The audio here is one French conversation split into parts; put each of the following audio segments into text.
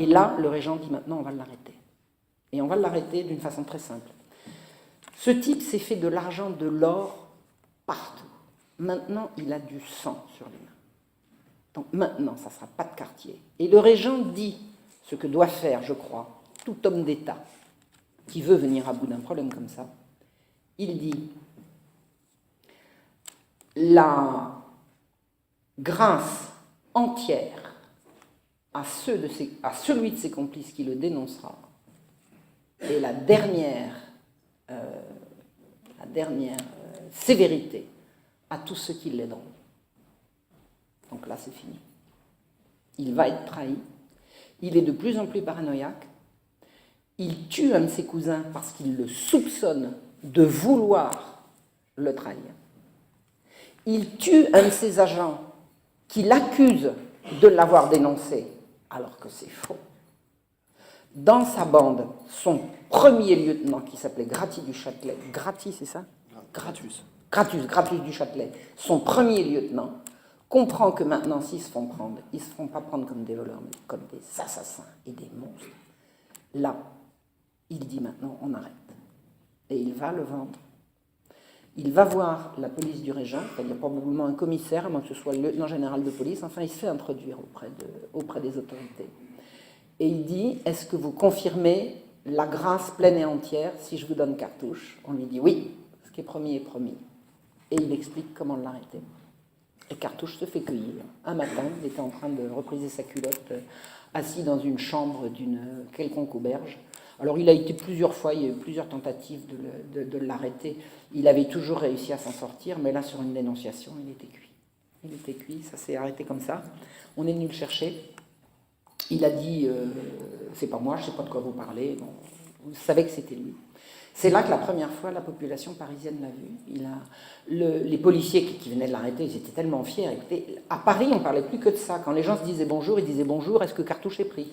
Et là, le régent dit maintenant, on va l'arrêter. Et on va l'arrêter d'une façon très simple. Ce type s'est fait de l'argent, de l'or partout. Maintenant, il a du sang sur les mains. Donc maintenant, ça ne sera pas de quartier. Et le régent dit ce que doit faire, je crois, tout homme d'État qui veut venir à bout d'un problème comme ça. Il dit la grâce entière à celui de ses complices qui le dénoncera et la dernière sévérité à tous ceux qui l'aideront. Donc là, c'est fini. Il va être trahi. Il est de plus en plus paranoïaque. Il tue un de ses cousins parce qu'il le soupçonne de vouloir le trahir. Il tue un de ses agents qui l'accuse de l'avoir dénoncé, alors que c'est faux. Dans sa bande, son premier lieutenant, qui s'appelait Gratis du Châtelet, Gratis, c'est ça? Gratus du Châtelet, son premier lieutenant, comprend que maintenant, s'ils se font prendre, ils ne se font pas prendre comme des voleurs, mais comme des assassins et des monstres. Là, il dit maintenant, on arrête. Et il va le vendre. Il va voir la police du régent, c'est-à-dire probablement un commissaire, à moins que ce soit le lieutenant général de police, enfin, il se fait introduire auprès des autorités. Et il dit, est-ce que vous confirmez la grâce pleine et entière si je vous donne cartouche? On lui dit oui, ce qui est promis est promis. Et il explique comment l'arrêter. Et Cartouche se fait cueillir. Un matin, il était en train de repriser sa culotte, assis dans une chambre d'une quelconque auberge. Alors il a été plusieurs fois, il y a eu plusieurs tentatives de l'arrêter. Il avait toujours réussi à s'en sortir, mais là, sur une dénonciation, il était cuit. Il était cuit, ça s'est arrêté comme ça. On est venu le chercher. Il a dit, c'est pas moi, je ne sais pas de quoi vous parlez. Bon, vous savez que c'était lui. C'est là que la première fois, la population parisienne l'a vu. Les policiers qui venaient de l'arrêter, ils étaient tellement fiers. Écoutez, à Paris, on ne parlait plus que de ça. Quand les gens se disaient bonjour, ils disaient bonjour, est-ce que Cartouche est pris?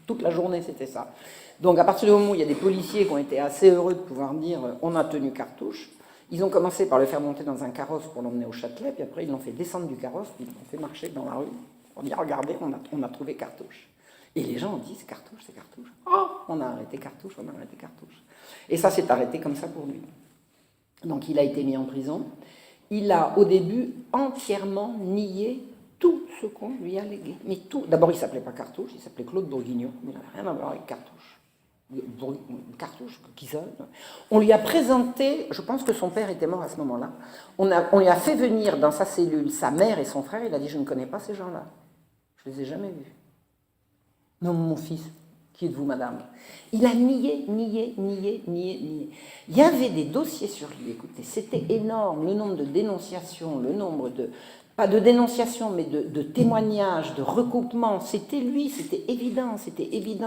Toute la journée, c'était ça. Donc, à partir du moment où il y a des policiers qui ont été assez heureux de pouvoir dire on a tenu Cartouche, ils ont commencé par le faire monter dans un carrosse pour l'emmener au Châtelet, puis après, ils l'ont fait descendre du carrosse, puis ils l'ont fait marcher dans la rue. On dit regardez, on a trouvé Cartouche. Et les gens ont dit, c'est Cartouche, c'est Cartouche. Oh, on a arrêté Cartouche, on a arrêté Cartouche. Et ça s'est arrêté comme ça pour lui. Donc il a été mis en prison. Il a au début entièrement nié tout ce qu'on lui a légué. Mais tout. D'abord, il ne s'appelait pas Cartouche, il s'appelait Claude Bourguignon. Mais il n'avait rien à voir avec Cartouche. Cartouche, qui ça? On lui a présenté, je pense que son père était mort à ce moment-là, on lui a fait venir dans sa cellule sa mère et son frère, il a dit, je ne connais pas ces gens-là. Je ne les ai jamais vus. Non, mon fils, qui êtes-vous, madame? Il a nié. Il y avait des dossiers sur lui, écoutez, c'était énorme, le nombre de dénonciations, le nombre de, pas de dénonciations, mais de témoignages, de recoupements, c'était lui, c'était évident.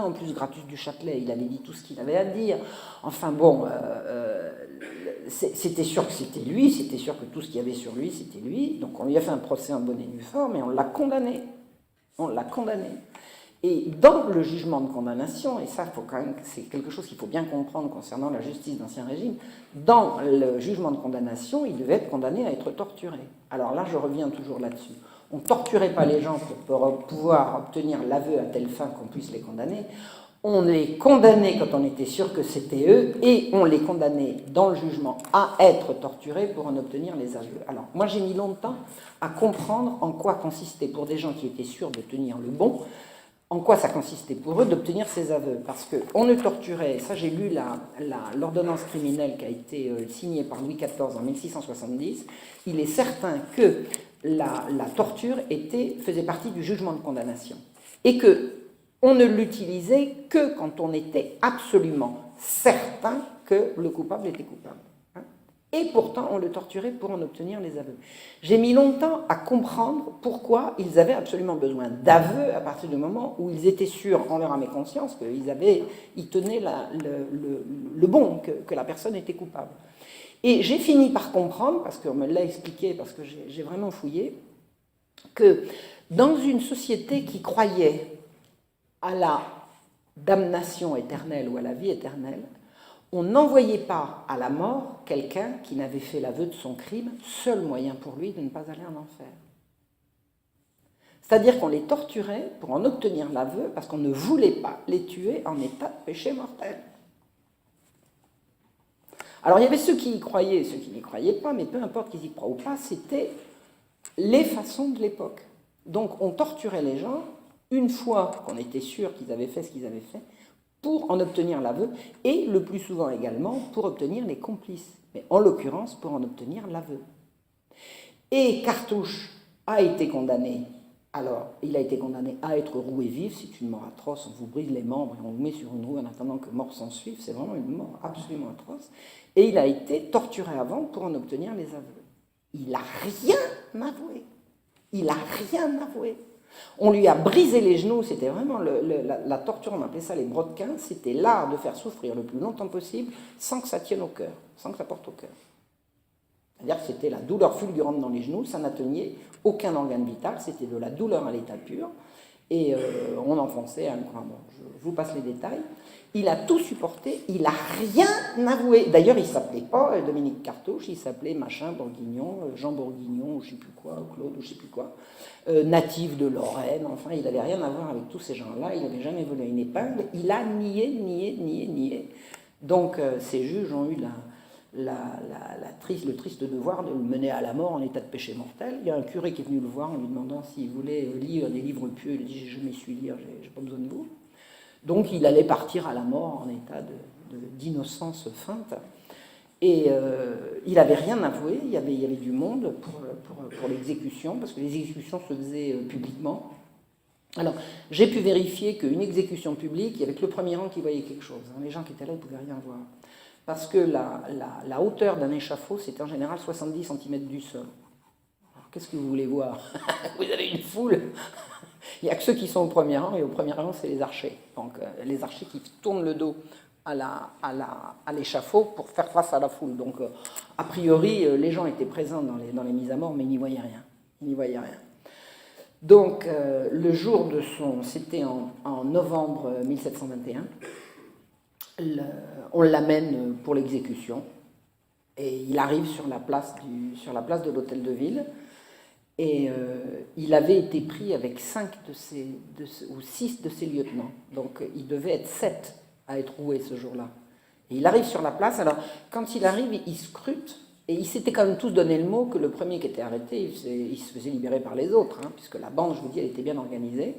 En plus, Gratus du Châtelet, il avait dit tout ce qu'il avait à dire. Enfin bon, c'était sûr que c'était lui, c'était sûr que tout ce qu'il y avait sur lui, c'était lui. Donc on lui a fait un procès en bonne et due forme, et on l'a condamné. Et dans le jugement de condamnation, et ça, c'est quelque chose qu'il faut bien comprendre concernant la justice d'Ancien Régime, dans le jugement de condamnation, il devait être condamné à être torturé. Alors là, je reviens toujours là-dessus. On ne torturait pas les gens pour pouvoir obtenir l'aveu à telle fin qu'on puisse les condamner. On les condamnait quand on était sûr que c'était eux, et on les condamnait dans le jugement à être torturés pour en obtenir les aveux. Alors, moi, j'ai mis longtemps à comprendre en quoi consistait, pour des gens qui étaient sûrs de tenir le bon, en quoi ça consistait pour eux d'obtenir ces aveux. Parce qu'on ne torturait, ça j'ai lu l'ordonnance criminelle qui a été signée par Louis XIV en 1670, il est certain que la torture faisait partie du jugement de condamnation. Et qu'on ne l'utilisait que quand on était absolument certain que le coupable était coupable. Et pourtant, on le torturait pour en obtenir les aveux. J'ai mis longtemps à comprendre pourquoi ils avaient absolument besoin d'aveux à partir du moment où ils étaient sûrs, en leur âme et conscience, qu'ils tenaient le bon, que la personne était coupable. Et j'ai fini par comprendre, parce qu'on me l'a expliqué, parce que j'ai vraiment fouillé, que dans une société qui croyait à la damnation éternelle ou à la vie éternelle, on n'envoyait pas à la mort quelqu'un qui n'avait fait l'aveu de son crime, seul moyen pour lui de ne pas aller en enfer. C'est-à-dire qu'on les torturait pour en obtenir l'aveu, parce qu'on ne voulait pas les tuer en état de péché mortel. Alors il y avait ceux qui y croyaient et ceux qui n'y croyaient pas, mais peu importe qu'ils y croient ou pas, c'était les façons de l'époque. Donc on torturait les gens une fois qu'on était sûr qu'ils avaient fait ce qu'ils avaient fait, pour en obtenir l'aveu, et le plus souvent également pour obtenir les complices, mais en l'occurrence pour en obtenir l'aveu. Et Cartouche a été condamné. Alors, il a été condamné à être roué vif, c'est une mort atroce, on vous brise les membres et on vous met sur une roue en attendant que mort s'en suive, c'est vraiment une mort absolument atroce. Et il a été torturé avant pour en obtenir les aveux. Il n'a rien avoué. Il n'a rien avoué. On lui a brisé les genoux, c'était vraiment la torture, on appelait ça les brodequins, c'était l'art de faire souffrir le plus longtemps possible sans que ça tienne au cœur, sans que ça porte au cœur. C'est-à-dire que c'était la douleur fulgurante dans les genoux, ça n'atteignait aucun organe vital, c'était de la douleur à l'état pur, et on enfonçait un coin. Bon, je vous passe les détails. Il a tout supporté, il n'a rien avoué. D'ailleurs, il ne s'appelait pas Dominique Cartouche, il s'appelait machin Bourguignon, Jean Bourguignon, ou je ne sais plus quoi, ou Claude, ou je ne sais plus quoi, natif de Lorraine, enfin, il n'avait rien à voir avec tous ces gens-là, il n'avait jamais volé une épingle, il a nié. Donc, ces juges ont eu le triste devoir de le mener à la mort en état de péché mortel. Il y a un curé qui est venu le voir en lui demandant s'il voulait lire des livres pieux. Il dit « Je m'y suis lire, j'ai pas besoin de vous ». Donc il allait partir à la mort en état d'innocence feinte. Et il n'avait rien avoué, il y avait du monde pour l'exécution, parce que les exécutions se faisaient publiquement. Alors, j'ai pu vérifier qu'une exécution publique, il y avait que le premier rang qui voyait quelque chose. Les gens qui étaient là, ils ne pouvaient rien voir. Parce que la hauteur d'un échafaud, c'est en général 70 cm du sol. Alors, qu'est-ce que vous voulez voir? Vous avez une foule. Il n'y a que ceux qui sont au premier rang, et au premier rang, c'est les archers. Donc, les archers qui tournent le dos à l'échafaud pour faire face à la foule. Donc, a priori, les gens étaient présents dans les mises à mort, mais ils n'y voyaient rien. Ils n'y voyaient rien. Donc, le jour de c'était en novembre 1721, on l'amène pour l'exécution, et il arrive sur la place de l'hôtel de ville, et il avait été pris avec 5 ou 6 de ses lieutenants, donc il devait être 7 à être roué ce jour-là. Et il arrive sur la place, alors quand il arrive, il scrute, et ils s'étaient quand même tous donné le mot que le premier qui était arrêté, il se faisait libérer par les autres, puisque la bande, je vous dis, elle était bien organisée.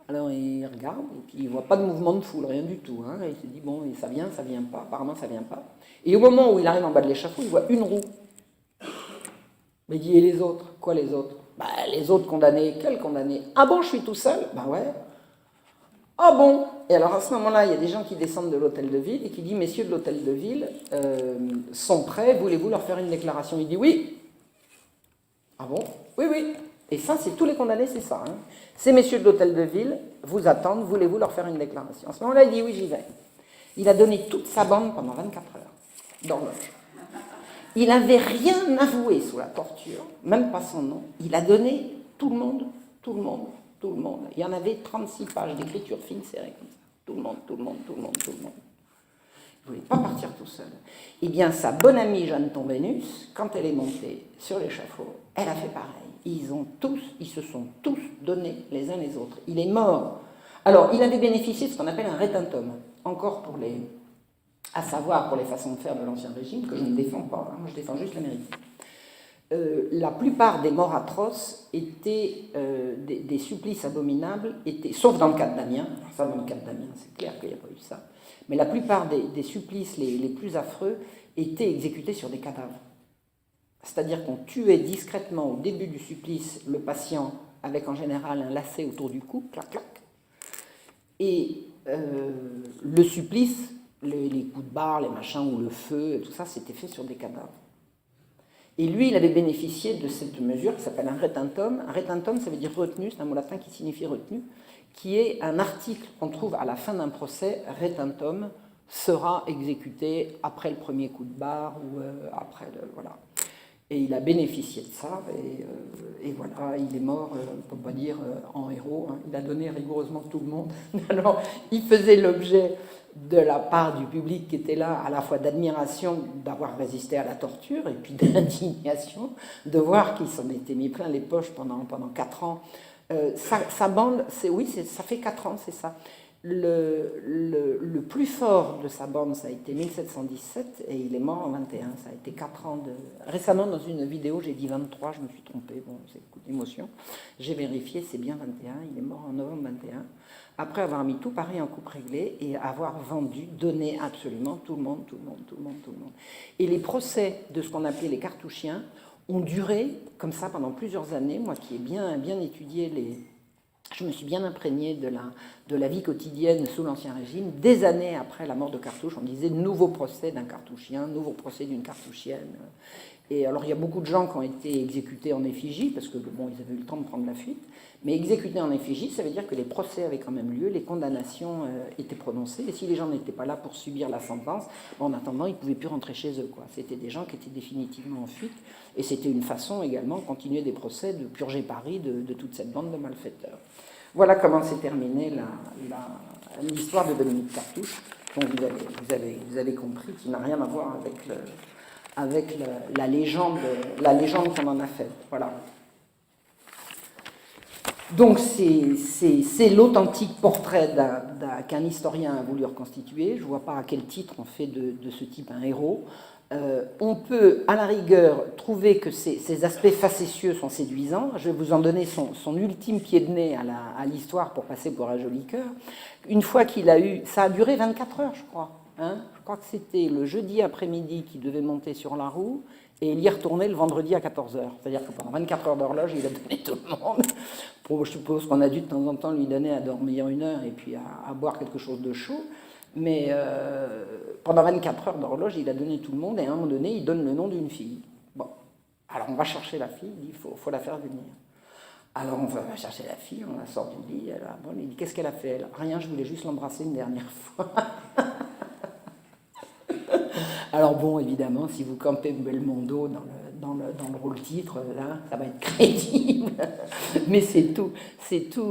Alors il regarde, et puis il ne voit pas de mouvement de foule, rien du tout. Et il se dit, bon, ça vient pas, apparemment ça vient pas. Et au moment où il arrive en bas de l'échafaud, il voit une roue. Mais il dit, et les autres? Quoi les autres? Les autres condamnés. Quels condamnés? Ah bon, je suis tout seul? Ouais. Ah bon? Et alors à ce moment-là, il y a des gens qui descendent de l'hôtel de ville et qui disent, messieurs de l'hôtel de ville sont prêts, voulez-vous leur faire une déclaration? Il dit, oui. Ah bon? Oui. Et ça, c'est tous les condamnés, c'est ça. Ces messieurs de l'hôtel de ville vous attendent, voulez-vous leur faire une déclaration? À ce moment-là, il dit, oui, j'y vais. Il a donné toute sa bande pendant 24 heures, d'horloge. Il n'avait rien avoué sous la torture, même pas son nom. Il a donné tout le monde. Il y en avait 36 pages d'écriture fine serrée comme ça. Tout le monde. Il ne voulait pas partir tout seul. Eh bien, sa bonne amie Jeanne Tombénus, quand elle est montée sur l'échafaud, elle a fait pareil. Ils se sont tous donnés les uns les autres. Il est mort. Alors, il avait bénéficié de ce qu'on appelle un rétintum, encore à savoir pour les façons de faire de l'Ancien Régime, que je ne défends pas, moi je défends juste la mérite. La plupart des morts atroces étaient des supplices abominables, sauf dans le cas de Damien, ça dans le cas de Damien c'est clair qu'il n'y a pas eu ça, mais la plupart des supplices les plus affreux étaient exécutés sur des cadavres. C'est-à-dire qu'on tuait discrètement au début du supplice le patient avec en général un lacet autour du cou, clac clac, et le supplice, les coups de barre, les machins ou le feu, et tout ça, c'était fait sur des cadavres. Et lui, il avait bénéficié de cette mesure qui s'appelle un retentum. Un retentum, ça veut dire retenu, c'est un mot latin qui signifie retenu, qui est un article qu'on trouve à la fin d'un procès, retentum, sera exécuté après le premier coup de barre ou après voilà. Et il a bénéficié de ça, et voilà, il est mort, on ne peut pas dire en héros, il a donné rigoureusement tout le monde. Alors, il faisait l'objet de la part du public qui était là, à la fois d'admiration d'avoir résisté à la torture, et puis d'indignation de voir qu'il s'en était mis plein les poches pendant 4 ans Sa bande, oui, ça fait 4 ans, c'est ça. Le plus fort de sa bande, ça a été 1717 et il est mort en 21. Ça a été 4 ans de... Récemment, dans une vidéo, j'ai dit 23, je me suis trompée. Bon, c'est coup d'émotion. J'ai vérifié, c'est bien 21. Il est mort en novembre 21. Après avoir mis tout Paris en coupe réglée et avoir vendu, donné absolument tout le monde. Et les procès de ce qu'on appelait les cartouchiens ont duré comme ça pendant plusieurs années. Moi qui ai bien étudié les... Je me suis bien imprégnée de la vie quotidienne sous l'Ancien Régime. Des années après la mort de Cartouche, on disait nouveau procès d'un cartouchien, nouveau procès d'une cartouchienne. Et alors il y a beaucoup de gens qui ont été exécutés en effigie, parce que bon, ils avaient eu le temps de prendre la fuite. Mais exécutés en effigie, ça veut dire que les procès avaient quand même lieu, les condamnations étaient prononcées, et si les gens n'étaient pas là pour subir la sentence, en attendant, ils ne pouvaient plus rentrer chez eux, quoi. C'était des gens qui étaient définitivement en fuite, et c'était une façon également de continuer des procès, de purger Paris de toute cette bande de malfaiteurs. Voilà comment s'est terminée l'histoire de Dominique Cartouche, dont vous avez compris qu'il n'a rien à voir avec la légende qu'on en a faite. Voilà. Donc c'est l'authentique portrait qu'un historien a voulu reconstituer. Je ne vois pas à quel titre on fait de ce type un héros. On peut, à la rigueur, trouver que ces aspects facétieux sont séduisants. Je vais vous en donner son ultime pied de nez à l'histoire pour passer pour un joli cœur. Une fois qu'il a eu... Ça a duré 24 heures, je crois. Hein, je crois que c'était le jeudi après-midi qu'il devait monter sur la roue et il y retournait le vendredi à 14h. C'est-à-dire que pendant 24 heures d'horloge, il a donné tout le monde. Je suppose qu'on a dû de temps en temps lui donner à dormir 1 heure et puis à boire quelque chose de chaud. Mais pendant 24 heures d'horloge, il a donné tout le monde et à un moment donné, il donne le nom d'une fille. Bon, alors on va chercher la fille, il dit faut la faire venir. Alors on va chercher la fille, on la sort du lit, il dit qu'est-ce qu'elle a fait elle? Rien, je voulais juste l'embrasser une dernière fois. Alors bon, évidemment, si vous campez Belmondo dans le rôle-titre, là, ça va être crédible. Mais c'est tout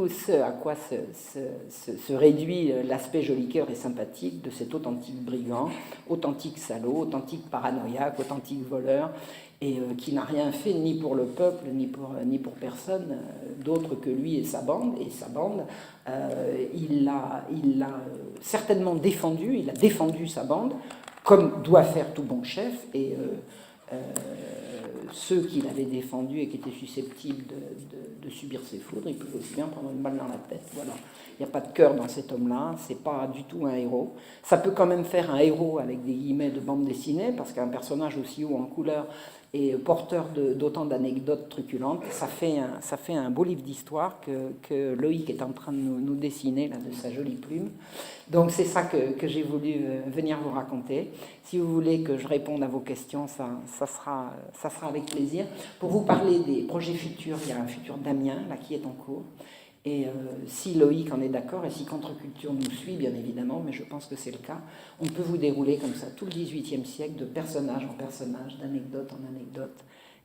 ce à quoi se réduit l'aspect joli cœur et sympathique de cet authentique brigand, authentique salaud, authentique paranoïaque, authentique voleur, et qui n'a rien fait ni pour le peuple, ni pour personne d'autre que lui et sa bande. Et sa bande, il l'a certainement défendu, il a défendu sa bande, comme doit faire tout bon chef, et ceux qui l'avaient défendu et qui étaient susceptibles de subir ses foudres, ils pouvaient aussi bien prendre une balle dans la tête. Voilà. Il n'y a pas de cœur dans cet homme-là, c'est pas du tout un héros. Ça peut quand même faire un héros avec des guillemets de bande dessinée, parce qu'un personnage aussi haut en couleur et porteur d'autant d'anecdotes truculentes, ça fait un beau livre d'histoire que Loïc est en train de nous dessiner là, de sa jolie plume. Donc c'est ça que j'ai voulu venir vous raconter. Si vous voulez que je réponde à vos questions, ça sera avec plaisir. Pour vous parler des projets futurs, il y a un futur d'Amiens là, qui est en cours. Et si Loïc en est d'accord, et si Contre-Culture nous suit, bien évidemment, mais je pense que c'est le cas, on peut vous dérouler comme ça tout le XVIIIe siècle, de personnage en personnage, d'anecdote en anecdote.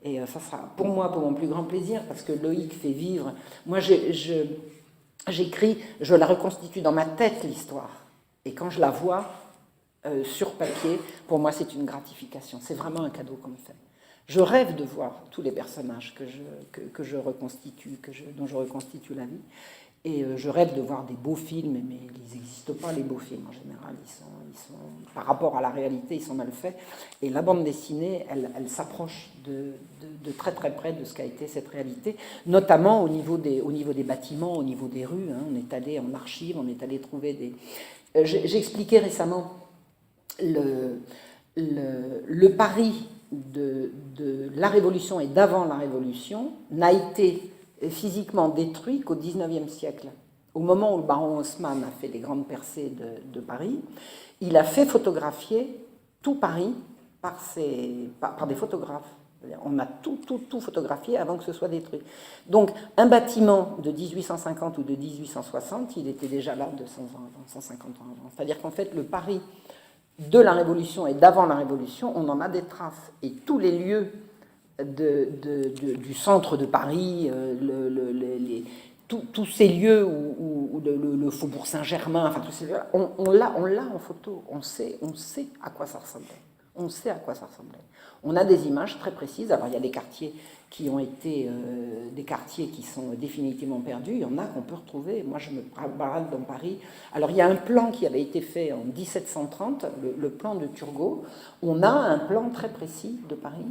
Et ça sera pour moi, pour mon plus grand plaisir, parce que Loïc fait vivre. Moi, j'écris, je la reconstitue dans ma tête, l'histoire. Et quand je la vois sur papier, pour moi, c'est une gratification. C'est vraiment un cadeau qu'on me fait. Je rêve de voir tous les personnages que je reconstitue, dont je reconstitue la vie. Et je rêve de voir des beaux films, mais ils n'existent pas, les beaux films. En général, ils sont, par rapport à la réalité, ils sont mal faits. Et la bande dessinée, elle s'approche de très très près de ce qu'a été cette réalité, notamment au niveau des bâtiments, au niveau des rues. Hein. On est allé en archives, on est allé trouver des... J'ai expliqué récemment le Paris de la Révolution et d'avant la Révolution n'a été physiquement détruit qu'au XIXe siècle. Au moment où le baron Haussmann a fait les grandes percées de Paris, il a fait photographier tout Paris par des photographes. On a tout photographié avant que ce soit détruit. Donc, un bâtiment de 1850 ou de 1860, il était déjà là 200 ans avant, 150 ans avant. C'est-à-dire qu'en fait, le Paris de la Révolution et d'avant la Révolution, on en a des traces. Et tous les lieux du centre de Paris, tous ces lieux où le Faubourg Saint-Germain, enfin tous ces lieux, on l'a en photo. On sait à quoi ça ressemblait. On sait à quoi ça ressemblait. On a des images très précises. Alors il y a des quartiers qui ont été des quartiers qui sont définitivement perdus. Il y en a qu'on peut retrouver. Moi, je me balade dans Paris. Alors il y a un plan qui avait été fait en 1730, le plan de Turgot. On a un plan très précis de Paris.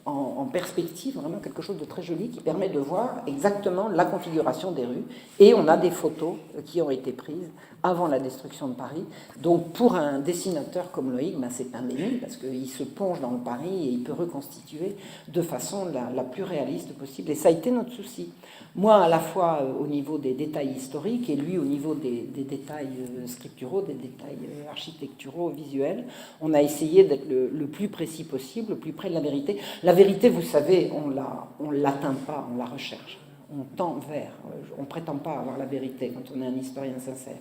En perspective, vraiment quelque chose de très joli qui permet de voir exactement la configuration des rues. Et on a des photos qui ont été prises avant la destruction de Paris. Donc pour un dessinateur comme Loïc, ben c'est un génie parce qu'il se plonge dans le Paris et il peut reconstituer de façon la plus réaliste possible. Et ça a été notre souci. Moi, à la fois au niveau des détails historiques et lui au niveau des détails scripturaux, des détails architecturaux, visuels, on a essayé d'être le plus précis possible, le plus près de la vérité. La vérité, vous savez, on ne l'atteint pas, on la recherche. On tend vers, on ne prétend pas avoir la vérité quand on est un historien sincère.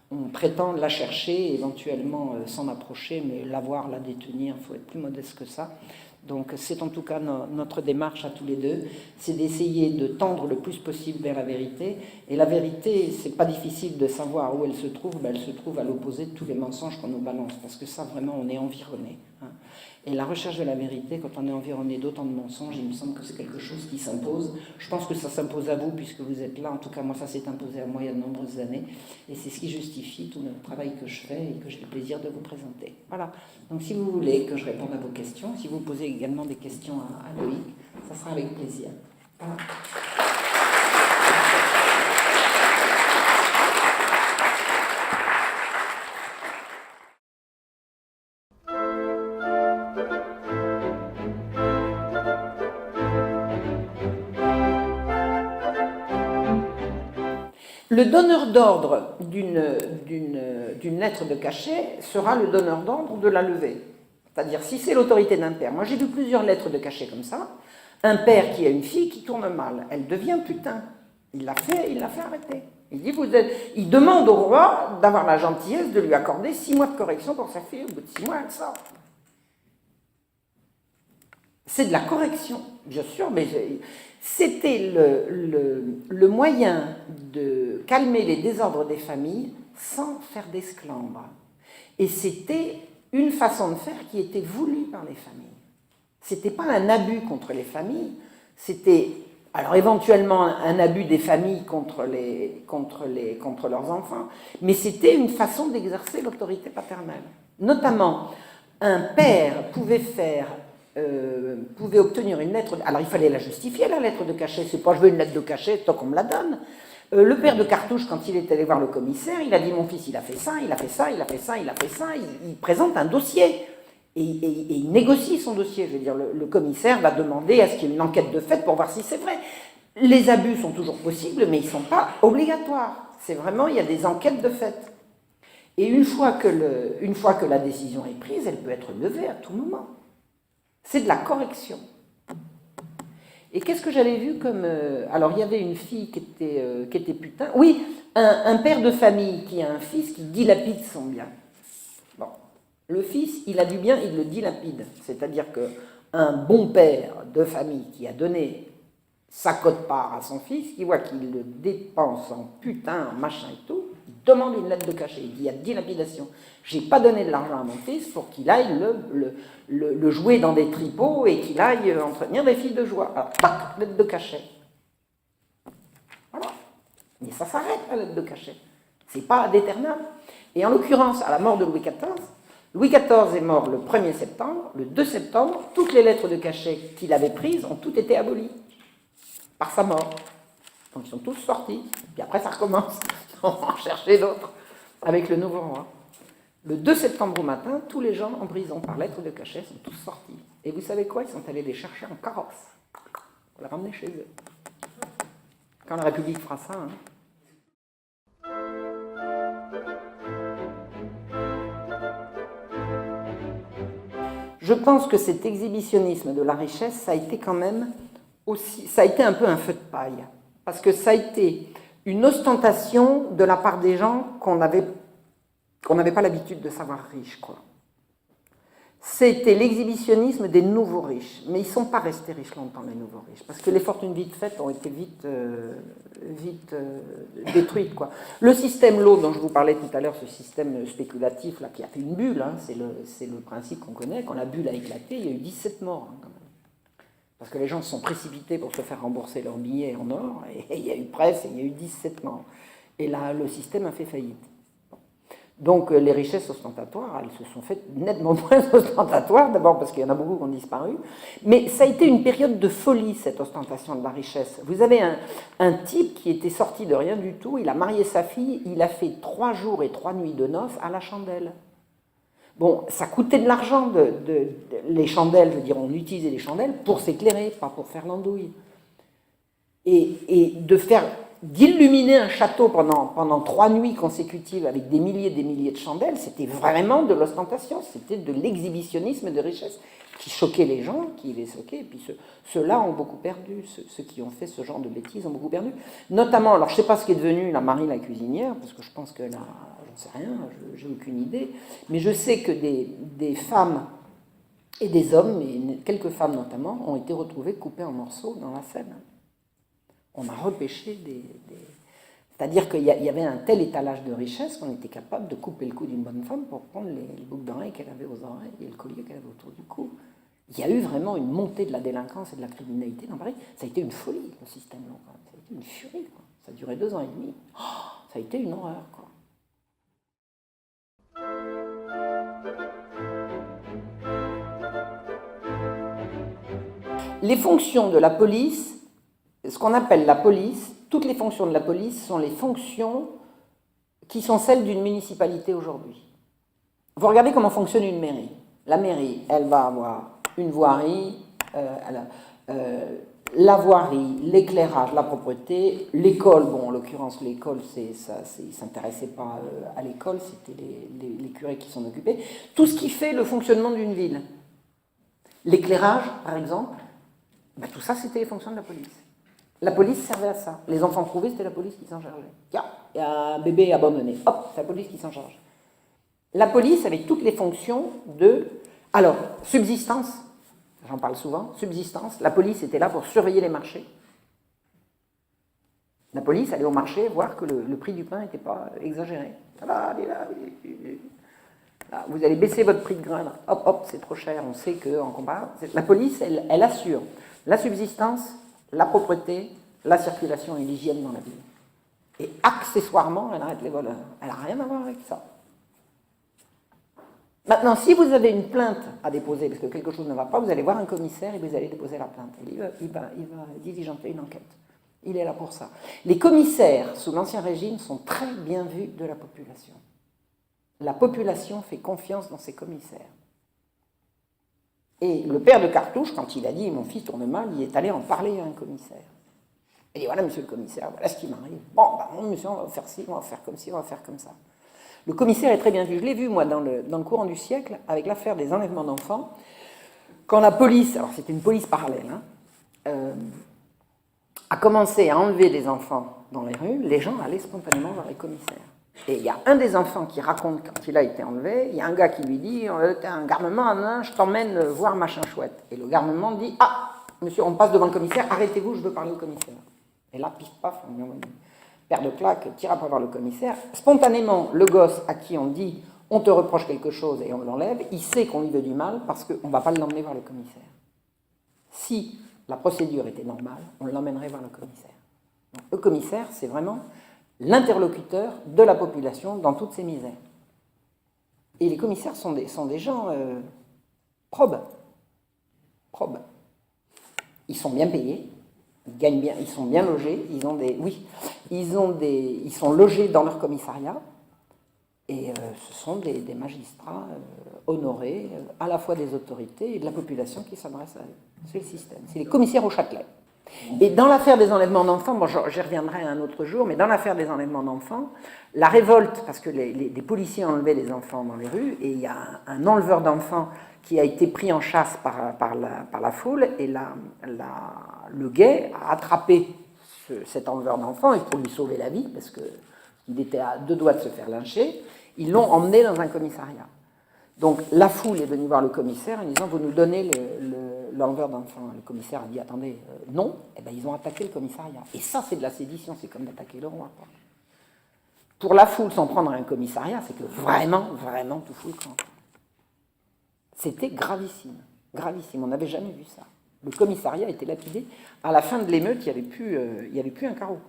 On prétend la chercher, éventuellement s'en approcher, mais l'avoir, la détenir, il faut être plus modeste que ça. Donc c'est en tout cas notre démarche à tous les deux, c'est d'essayer de tendre le plus possible vers la vérité. Et la vérité, c'est pas difficile de savoir où elle se trouve, ben elle se trouve à l'opposé de tous les mensonges qu'on nous balance, parce que ça vraiment on est environné. Hein. Et la recherche de la vérité, quand on est environné d'autant de mensonges, il me semble que c'est quelque chose qui s'impose. Je pense que ça s'impose à vous puisque vous êtes là. En tout cas, moi, ça s'est imposé à moi il y a de nombreuses années. Et c'est ce qui justifie tout le travail que je fais et que j'ai le plaisir de vous présenter. Voilà. Donc, si vous voulez que je réponde à vos questions, si vous posez également des questions à Loïc, ça sera avec plaisir. Voilà. Le donneur d'ordre d'une lettre de cachet sera le donneur d'ordre de la levée. C'est-à-dire, si c'est l'autorité d'un père. Moi, j'ai vu plusieurs lettres de cachet comme ça. Un père qui a une fille qui tourne mal. Elle devient putain. Il l'a fait arrêter. Il demande au roi d'avoir la gentillesse de lui accorder 6 mois de correction pour sa fille. Au bout de 6 mois, elle sort. C'est de la correction, bien sûr, mais c'était le moyen de calmer les désordres des familles sans faire d'esclandre. Et c'était une façon de faire qui était voulue par les familles. Ce n'était pas un abus contre les familles, c'était alors éventuellement un abus des familles contre leurs enfants, mais c'était une façon d'exercer l'autorité paternelle. Notamment, un père pouvait obtenir une lettre. Alors il fallait la justifier, la lettre de cachet. C'est pas je veux une lettre de cachet, tant qu'on me la donne. Le père de Cartouche, quand il est allé voir le commissaire, il a dit mon fils, il a fait ça, il a fait ça, il a fait ça, il a fait ça. Il présente un dossier et il négocie son dossier. Je veux dire, le commissaire va demander à ce qu'il y ait une enquête de fait pour voir si c'est vrai. Les abus sont toujours possibles, mais ils ne sont pas obligatoires. C'est vraiment, il y a des enquêtes de fait. Et une fois que la décision est prise, elle peut être levée à tout moment. C'est de la correction. Et qu'est-ce que j'avais vu comme... alors, il y avait une fille qui était putain. Oui, un père de famille qui a un fils qui dilapide son bien. Bon, le fils, il a du bien, il le dilapide. C'est-à-dire qu'un bon père de famille qui a donné sa quote-part à son fils, qui voit qu'il le dépense en putain, en machin et tout, il demande une lettre de cachet. Il dit, il y a dilapidation. J'ai pas donné de l'argent à mon fils pour qu'il aille le jouer dans des tripots et qu'il aille entretenir des filles de joie. Alors, tac, lettre de cachet. Voilà. Mais ça s'arrête, la lettre de cachet. C'est pas d'éternel. Et en l'occurrence, à la mort de Louis XIV est mort le 1er septembre. Le 2 septembre, toutes les lettres de cachet qu'il avait prises ont toutes été abolies par sa mort. Donc ils sont tous sortis. Puis après, ça recommence. On va en chercher d'autres avec le nouveau roi. Le 2 septembre au matin, tous les gens en prison par lettre de cachet sont tous sortis. Et vous savez quoi? Ils sont allés les chercher en carrosse pour les ramener chez eux. Quand la République fera ça. Hein. Je pense que cet exhibitionnisme de la richesse, ça a été quand même aussi, ça a été un peu un feu de paille. Parce que ça a été une ostentation de la part des gens qu'on n'avait pas l'habitude de savoir riches, quoi. c'était l'exhibitionnisme des nouveaux riches. Mais ils ne sont pas restés riches longtemps, les nouveaux riches, parce que les fortunes vite faites ont été vite détruites, quoi. Le système lot dont je vous parlais tout à l'heure, ce système spéculatif là, qui a fait une bulle, hein, c'est le principe qu'on connaît. Quand la bulle a éclaté, il y a eu 17 morts, hein, quand même. Parce que les gens se sont précipités pour se faire rembourser leurs billets en or, et il y a eu presse, et il y a eu 17 morts. Et là, le système a fait faillite. Donc les richesses ostentatoires, elles se sont faites nettement moins ostentatoires, d'abord parce qu'il y en a beaucoup qui ont disparu, mais ça a été une période de folie, cette ostentation de la richesse. Vous avez un type qui était sorti de rien du tout, il a marié sa fille, il a fait 3 jours et 3 nuits de noces à la chandelle. Bon, ça coûtait de l'argent, les chandelles, je veux dire, on utilisait les chandelles pour s'éclairer, pas pour faire l'andouille. Et d'illuminer un château pendant 3 nuits consécutives avec des milliers et des milliers de chandelles, c'était vraiment de l'ostentation, c'était de l'exhibitionnisme de richesse qui choquait les gens, qui les choquait, et puis ceux-là ont beaucoup perdu, ceux qui ont fait ce genre de bêtises ont beaucoup perdu. Notamment, alors je ne sais pas ce qui est devenu la Marie la cuisinière, parce que je pense que là, j'en sais rien, j'ai aucune idée, mais je sais que des femmes et des hommes, et quelques femmes notamment, ont été retrouvées coupées en morceaux dans la Seine. On a repêché C'est-à-dire qu'il y avait un tel étalage de richesse qu'on était capable de couper le cou d'une bonne femme pour prendre les boucles d'oreilles qu'elle avait aux oreilles et le collier qu'elle avait autour du cou. Il y a eu vraiment une montée de la délinquance et de la criminalité dans Paris. Ça a été une folie, le système long. Ça a été une furie, quoi. Ça a duré 2 ans et demi. Oh, ça a été une horreur, quoi. Les fonctions de la police, ce qu'on appelle la police, toutes les fonctions de la police sont les fonctions qui sont celles d'une municipalité aujourd'hui. Vous regardez comment fonctionne une mairie. La mairie, elle va avoir une voirie, la voirie, l'éclairage, la propreté, l'école. Bon, en l'occurrence, l'école, ils ne s'intéressaient pas à l'école, c'était les curés qui s'en occupaient. Tout ce qui fait le fonctionnement d'une ville. L'éclairage, par exemple, ben, tout ça, c'était les fonctions de la police. La police servait à ça. Les enfants trouvés, c'était la police qui s'en chargeait. Tiens, il y a un bébé abandonné. Hop, c'est la police qui s'en charge. La police avait toutes les fonctions de... Alors, subsistance, j'en parle souvent, subsistance, la police était là pour surveiller les marchés. La police allait au marché voir que le prix du pain n'était pas exagéré. Là, vous allez baisser votre prix de grain, là. Hop, hop, c'est trop cher, on sait qu'en comparaison... La police, elle assure la subsistance, la propreté, la circulation et l'hygiène dans la ville. Et accessoirement, elle arrête les voleurs. Elle n'a rien à voir avec ça. Maintenant, si vous avez une plainte à déposer, parce que quelque chose ne va pas, vous allez voir un commissaire et vous allez déposer la plainte. Il va diligenter une enquête. Il est là pour ça. Les commissaires, sous l'Ancien Régime, sont très bien vus de la population. La population fait confiance dans ses commissaires. Et le père de Cartouche, quand il a dit « mon fils tourne mal », il est allé en parler à un commissaire. Il dit « voilà, monsieur le commissaire, voilà ce qui m'arrive. Bon, monsieur, on va faire ci, on va faire comme ci, on va faire comme ça. » Le commissaire est très bien vu. Je l'ai vu, moi, dans le courant du siècle, avec l'affaire des enlèvements d'enfants. Quand la police, alors c'était une police parallèle, a commencé à enlever des enfants dans les rues, les gens allaient spontanément vers les commissaires. Et il y a un des enfants qui raconte quand il a été enlevé, il y a un gars qui lui dit « t'es un garnement, je t'emmène voir machin chouette ». Et le garnement dit « ah, monsieur, on passe devant le commissaire, arrêtez-vous, je veux parler au commissaire ». Et là, pif, paf, on lui envoie une paire de claques, tire après voir le commissaire. Spontanément, le gosse à qui on dit « on te reproche quelque chose » et on l'enlève, il sait qu'on lui veut du mal parce qu'on ne va pas l'emmener vers le commissaire. Si la procédure était normale, on l'emmènerait vers le commissaire. Donc, le commissaire, c'est vraiment l'interlocuteur de la population dans toutes ses misères. Et les commissaires sont des gens probes. Ils sont bien payés, ils gagnent bien, ils sont bien logés, ils sont logés dans leur commissariat, et ce sont des magistrats honorés, à la fois des autorités et de la population qui s'adresse à eux. C'est le système, c'est les commissaires au Châtelet. Et dans l'affaire des enlèvements d'enfants, bon, j'y reviendrai un autre jour, mais dans l'affaire des enlèvements d'enfants, la révolte, parce que les policiers enlevaient les enfants dans les rues, et il y a un enleveur d'enfants qui a été pris en chasse par la foule, et le guet a attrapé cet enleveur d'enfants, et pour lui sauver la vie, parce qu'il était à 2 doigts de se faire lyncher, ils l'ont emmené dans un commissariat. Donc la foule est venue voir le commissaire en disant « Vous nous donnez l'enleveur d'enfants ». Le commissaire a dit « Attendez, non ». Eh bien, ils ont attaqué le commissariat. Et ça, c'est de la sédition, c'est comme d'attaquer le roi, quoi. Pour la foule, s'en prendre à un commissariat, c'est que vraiment, vraiment, tout fout le camp. C'était gravissime, gravissime. On n'avait jamais vu ça. Le commissariat était lapidé. À la fin de l'émeute, il n'y avait plus un carreau.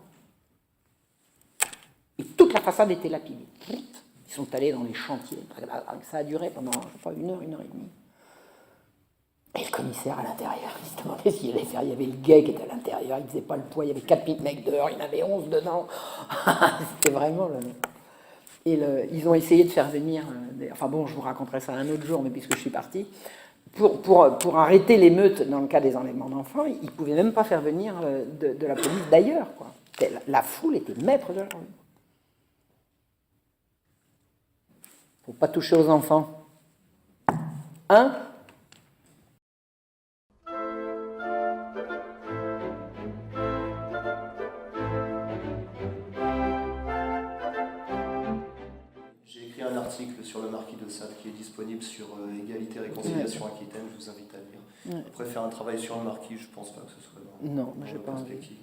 Et toute la façade était lapidée. Ils sont allés dans les chantiers. Ça a duré pendant, je sais pas, une heure et demie. Et le commissaire à l'intérieur, il se demandait s'il allait faire. Il y avait le guet qui était à l'intérieur, il ne faisait pas le poids. Il y avait 4000 mecs dehors, il y en avait 11 dedans. C'était vraiment... ils ont essayé de faire venir... Enfin bon, je vous raconterai ça un autre jour, mais puisque je suis partie, pour arrêter l'émeute dans le cas des enlèvements d'enfants, ils ne pouvaient même pas faire venir de la police d'ailleurs, quoi. La foule était maître de leur vie. Il ne faut pas toucher aux enfants. Hein? J'ai écrit un article sur le marquis de Sade qui est disponible sur Égalité Réconciliation Aquitaine, je vous invite à lire. Ouais. Après faire un travail sur le marquis, je ne pense pas que ce soit dans j'ai pas perspective.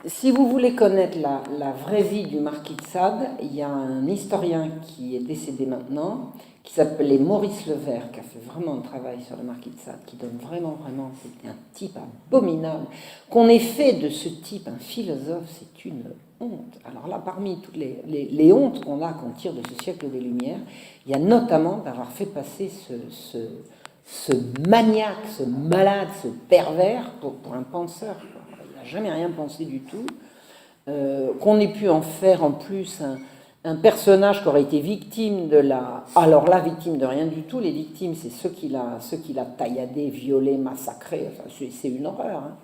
Si vous voulez connaître la vraie vie du marquis de Sade, il y a un historien qui est décédé maintenant, qui s'appelait Maurice Levert, qui a fait vraiment un travail sur le marquis de Sade, qui donne vraiment, c'était un type abominable. Qu'on ait fait de ce type un philosophe, c'est une honte. Alors là, parmi toutes les hontes qu'on tire de ce siècle des Lumières, il y a notamment d'avoir fait passer ce maniaque, ce malade, ce pervers pour un penseur, quoi. Jamais rien pensé du tout, qu'on ait pu en faire en plus un personnage qui aurait été victime de la... Alors là, victime de rien du tout, les victimes, c'est ceux qui l'a tailladé, violé, massacré, enfin, c'est une horreur. Hein.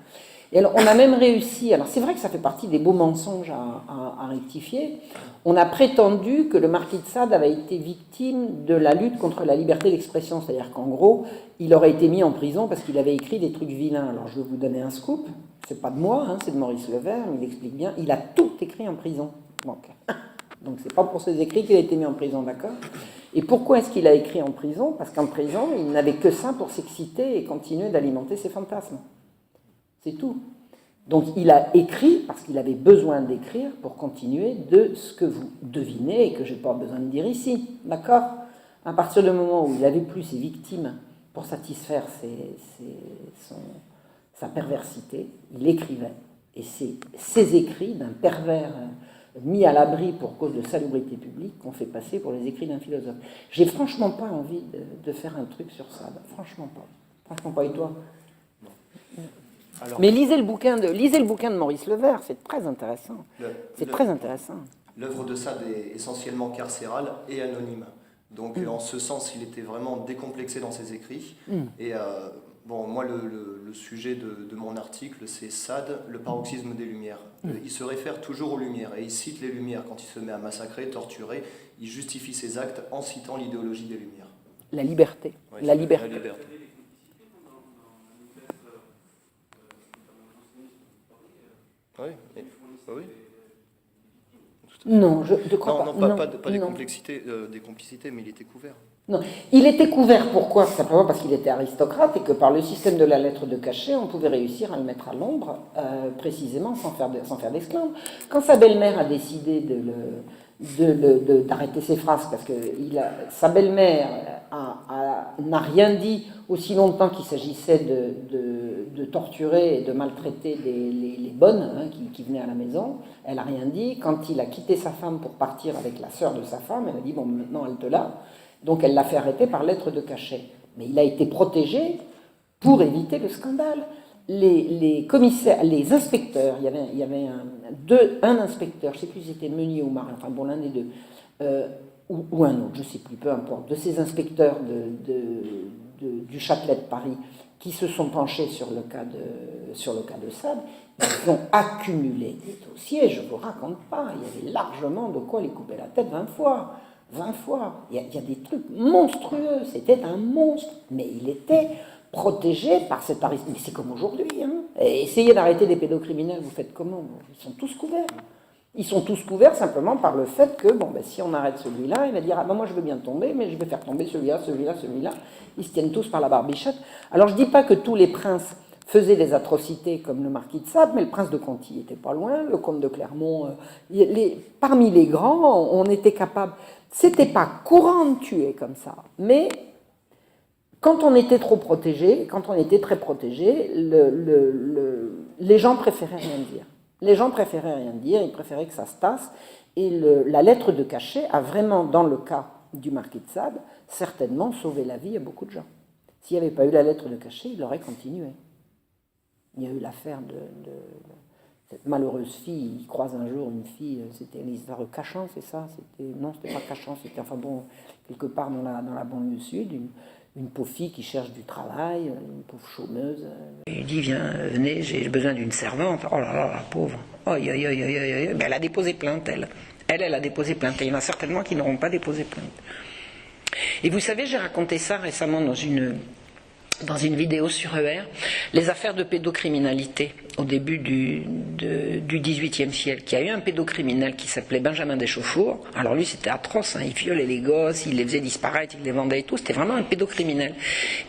Et alors, on a même réussi, alors c'est vrai que ça fait partie des beaux mensonges à rectifier, on a prétendu que le marquis de Sade avait été victime de la lutte contre la liberté d'expression, c'est-à-dire qu'en gros, il aurait été mis en prison parce qu'il avait écrit des trucs vilains. Alors je vais vous donner un scoop, c'est pas de moi, hein, c'est de Maurice Levert, il explique bien, il a tout écrit en prison. Donc c'est pas pour ses écrits qu'il a été mis en prison, d'accord? Et pourquoi est-ce qu'il a écrit en prison? Parce qu'en prison, il n'avait que ça pour s'exciter et continuer d'alimenter ses fantasmes. C'est tout. Donc il a écrit parce qu'il avait besoin d'écrire pour continuer de ce que vous devinez et que je n'ai pas besoin de dire ici, d'accord? À partir du moment où il n'avait plus ses victimes pour satisfaire sa perversité, il écrivait. Et c'est ces écrits d'un pervers mis à l'abri pour cause de salubrité publique qu'on fait passer pour les écrits d'un philosophe. J'ai franchement pas envie de faire un truc sur ça, franchement pas. Franchement pas, et toi? Alors, mais lisez le bouquin de Maurice Levert, c'est très intéressant. Très intéressant. L'œuvre de Sade est essentiellement carcérale et anonyme. Donc en ce sens, il était vraiment décomplexé dans ses écrits. Et bon, moi, le sujet de mon article, c'est Sade, le paroxysme des Lumières. Il se réfère toujours aux Lumières et il cite les Lumières. Quand il se met à massacrer, torturer, il justifie ses actes en citant l'idéologie des Lumières. La liberté. Ouais, la liberté. Oui, oui. Non, je ne crois pas. Non, pas des complicités, mais il était couvert. Non, il était couvert, pourquoi? Simplement parce qu'il était aristocrate et que par le système de la lettre de cachet, on pouvait réussir à le mettre à l'ombre, précisément sans faire d'esclandre. Quand sa belle-mère a décidé d'arrêter ses phrases, parce que sa belle-mère n'a rien dit aussi longtemps qu'il s'agissait de torturer et de maltraiter les bonnes, hein, qui venaient à la maison. Elle n'a rien dit. Quand il a quitté sa femme pour partir avec la sœur de sa femme, elle a dit « bon, maintenant halte là ». Donc elle l'a fait arrêter par lettre de cachet. Mais il a été protégé pour éviter le scandale. Les commissaires, les inspecteurs, il y avait un inspecteur, je ne sais plus si c'était Meunier ou Marin, enfin bon, l'un des deux, ou un autre, je ne sais plus, peu importe, de ces inspecteurs du Châtelet de Paris qui se sont penchés sur le cas de Sade, ils ont accumulé des dossiers, je ne vous raconte pas, il y avait largement de quoi les couper la tête 20 fois. 20 fois. Il y a des trucs monstrueux. C'était un monstre. Mais il était protégé par cet aristocrate. Mais c'est comme aujourd'hui. Hein. Essayez d'arrêter des pédocriminels, vous faites comment? Ils sont tous couverts. Ils sont tous couverts simplement par le fait que, bon, ben, si on arrête celui-là, il va dire, ah ben moi je veux bien tomber, mais je vais faire tomber celui-là, celui-là, celui-là. Ils se tiennent tous par la barbichette. Alors je ne dis pas que tous les princes faisaient des atrocités comme le marquis de Sade, mais le prince de Conti n'était pas loin, le comte de Clermont. Parmi les grands, on était capable. C'était pas courant de tuer comme ça, mais quand on était trop protégé, quand on était très protégé, les gens préféraient rien dire. Les gens préféraient rien dire, ils préféraient que ça se tasse. Et la lettre de cachet a vraiment, dans le cas du marquis de Sade, certainement sauvé la vie à beaucoup de gens. S'il n'y avait pas eu la lettre de cachet, il aurait continué. Il y a eu l'affaire de cette malheureuse fille. Il croise un jour une fille, c'était l'histoire de Cachan, c'est ça? Non, c'était pas Cachan, c'était enfin bon, quelque part dans la banlieue sud, une pauvre fille qui cherche du travail, une pauvre chômeuse. Il dit, venez, j'ai besoin d'une servante. Oh là là, la pauvre. Oh, aïe, aïe, aïe, aïe, aïe. Mais elle a déposé plainte, elle. Elle a déposé plainte. Et il y en a certainement qui n'auront pas déposé plainte. Et vous savez, j'ai raconté ça récemment dans une vidéo sur ER, les affaires de pédocriminalité au début du XVIIIe siècle. Il y a eu un pédocriminel qui s'appelait Benjamin Deschauffour. Alors lui, c'était atroce, hein. Il violait les gosses, il les faisait disparaître, il les vendait et tout. C'était vraiment un pédocriminel.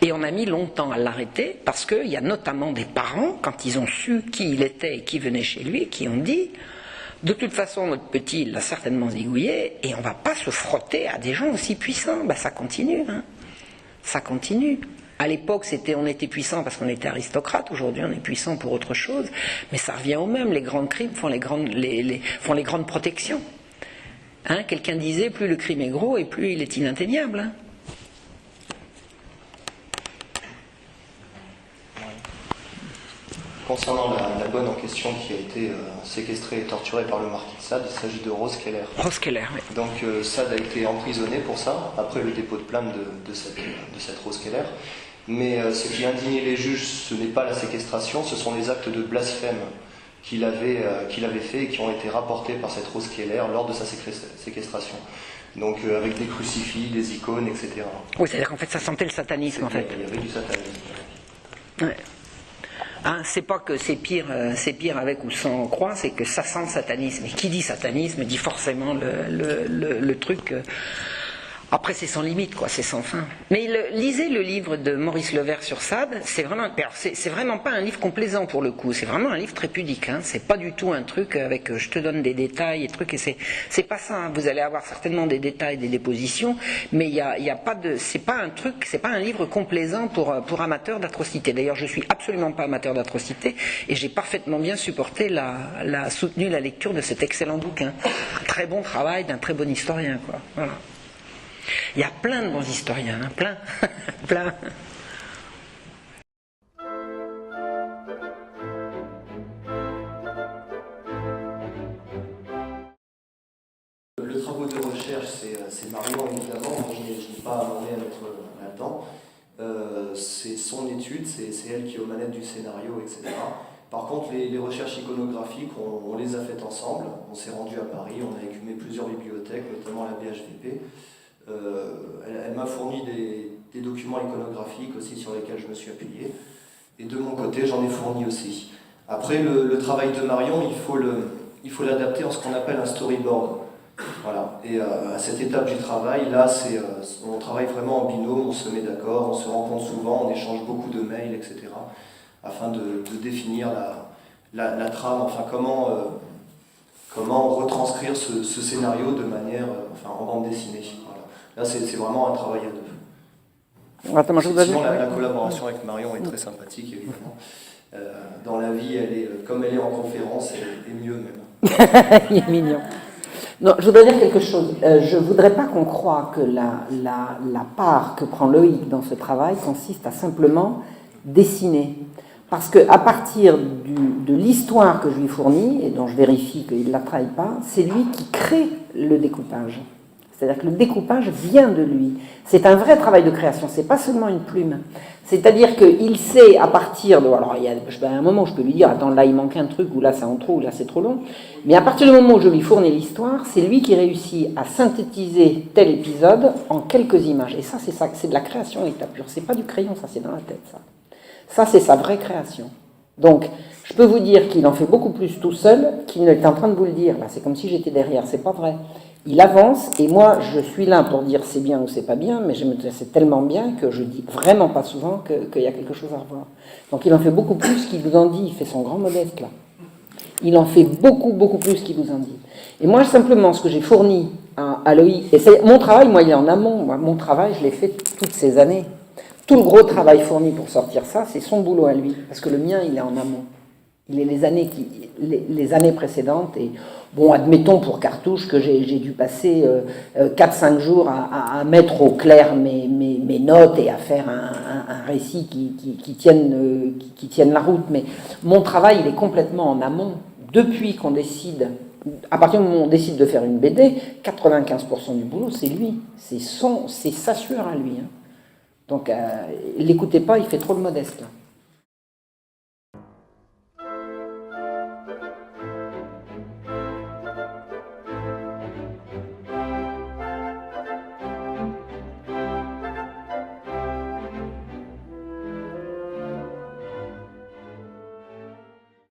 Et on a mis longtemps à l'arrêter parce qu'il y a notamment des parents, quand ils ont su qui il était et qui venait chez lui, qui ont dit... De toute façon, notre petit, il l'a certainement zigouillé, et on ne va pas se frotter à des gens aussi puissants. Ben, ça continue, hein. Ça continue. À l'époque, on était puissant parce qu'on était aristocrate. Aujourd'hui, on est puissant pour autre chose. Mais ça revient au même. Les grands crimes font les grandes protections. Hein, quelqu'un disait, plus le crime est gros et plus il est inatteignable. Hein. Concernant la bonne en question qui a été séquestrée et torturée par le marquis de Sade, il s'agit de Rose Keller. Rose Keller, oui. Donc Sade a été emprisonné pour ça, après le dépôt de plainte de cette Rose Keller. Mais ce qui indignait les juges, ce n'est pas la séquestration, ce sont les actes de blasphème qu'il avait fait et qui ont été rapportés par cette Rose Keller lors de sa séquestration. Donc avec des crucifix, des icônes, etc. Oui, c'est-à-dire qu'en fait ça sentait le satanisme, en fait. Il y avait du satanisme. Ouais. Hein, c'est pas que c'est pire avec ou sans croix, c'est que ça sent le satanisme. Et qui dit satanisme dit forcément le truc. Après, c'est sans limite, quoi, c'est sans fin. Mais lisez le livre de Maurice Levert sur Sade, c'est vraiment pas un livre complaisant pour le coup, c'est vraiment un livre très pudique, hein. C'est pas du tout un truc avec je te donne des détails et trucs, et c'est pas ça, hein. Vous allez avoir certainement des détails, des dépositions, mais il y a pas de, c'est pas un livre complaisant pour amateurs d'atrocité. D'ailleurs, je suis absolument pas amateur d'atrocité, et j'ai parfaitement bien supporté soutenu la lecture de cet excellent bouquin. Un très bon travail d'un très bon historien, quoi. Voilà. Il y a plein de bons historiens, hein, plein, plein. Le travaux de recherche, c'est Marion évidemment, moi je n'ai pas demandé à mettre là-dedans. C'est son étude, c'est elle qui est aux manettes du scénario, etc. Par contre, les recherches iconographiques, on les a faites ensemble. On s'est rendu à Paris, on a écumé plusieurs bibliothèques, notamment la BHVP. Elle m'a fourni des documents iconographiques aussi sur lesquels je me suis appuyé. Et de mon côté, j'en ai fourni aussi. Après, le travail de Marion, il faut l'adapter en ce qu'on appelle un storyboard. Voilà. Et à cette étape du travail, là, on travaille vraiment en binôme, on se met d'accord, on se rencontre souvent, on échange beaucoup de mails, etc. afin de définir la trame, enfin comment retranscrire ce scénario de manière, en bande dessinée. Voilà. Là, c'est vraiment un travail à deux. Attends, Sinon, la collaboration avec Marion est très sympathique, évidemment. Dans la vie, comme elle est en conférence, elle est mieux même. Il est mignon. Non, je voudrais dire quelque chose. Je ne voudrais pas qu'on croie que la part que prend Loïc dans ce travail consiste à simplement dessiner. Parce qu'à partir de l'histoire que je lui fournis, et dont je vérifie qu'il ne la trahit pas, c'est lui qui crée le découpage. C'est-à-dire que le découpage vient de lui. C'est un vrai travail de création, c'est pas seulement une plume. C'est-à-dire qu'il sait à partir de... Alors, il y a un moment où je peux lui dire, attends, là il manque un truc, ou là c'est en trop, ou là c'est trop long. Mais à partir du moment où je lui fournis l'histoire, c'est lui qui réussit à synthétiser tel épisode en quelques images. Et ça, c'est de la création état pur. C'est pas du crayon, ça, c'est dans la tête, ça. Ça, c'est sa vraie création. Donc, je peux vous dire qu'il en fait beaucoup plus tout seul qu'il ne est en train de vous le dire. Là, c'est comme si j'étais derrière, c'est pas vrai. Il avance, et moi, je suis là pour dire c'est bien ou c'est pas bien, mais c'est tellement bien que je dis vraiment pas souvent qu'il y a quelque chose à revoir. Donc, il en fait beaucoup plus qu'il vous en dit. Il fait son grand modeste, là. Il en fait beaucoup, beaucoup plus qu'il vous en dit. Et moi, simplement, ce que j'ai fourni à Loïc, et mon travail, moi, il est en amont. Moi, mon travail, je l'ai fait toutes ces années. Tout le gros travail fourni pour sortir ça, c'est son boulot à lui. Parce que le mien, il est en amont. Il est les années précédentes. Et bon, admettons pour Cartouche que j'ai dû passer 4-5 jours à mettre au clair mes notes et à faire un récit qui tienne la route. Mais mon travail, il est complètement en amont. Depuis qu'on décide, à partir du moment où on décide de faire une BD, 95% du boulot, c'est lui. C'est sa sueur à lui. Hein. Donc, l'écoutez pas, il fait trop le modeste là.